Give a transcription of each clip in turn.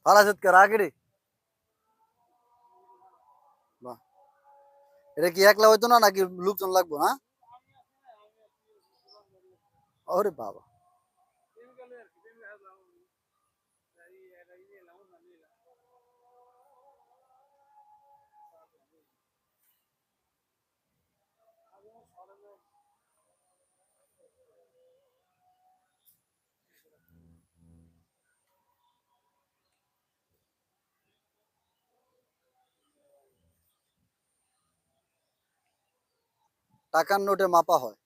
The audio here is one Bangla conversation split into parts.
ফালাসত কর আগে রে বাহ এটা কি একলা হইতো না নাকি লোকজন লাগবো না ওরে বাবা টাকার নোটে মাপা হয়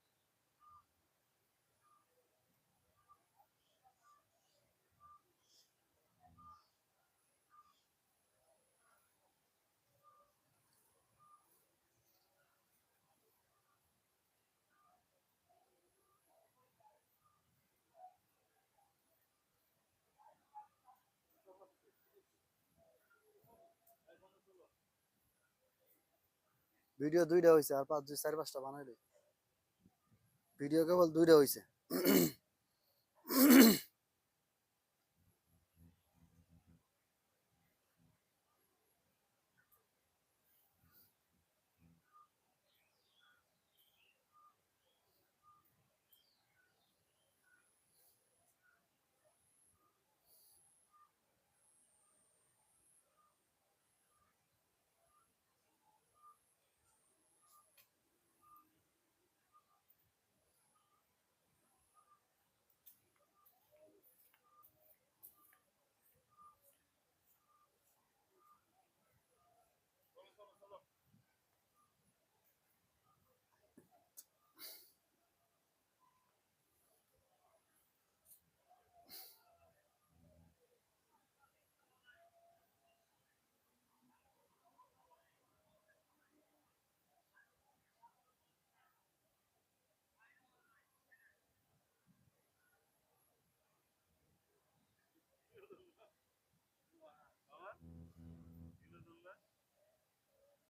ভিডিও দুইটা হয়েছে আর পাঁচ দুই চার পাঁচটা বানাইলে ভিডিও কেবল দুইটা হয়েছে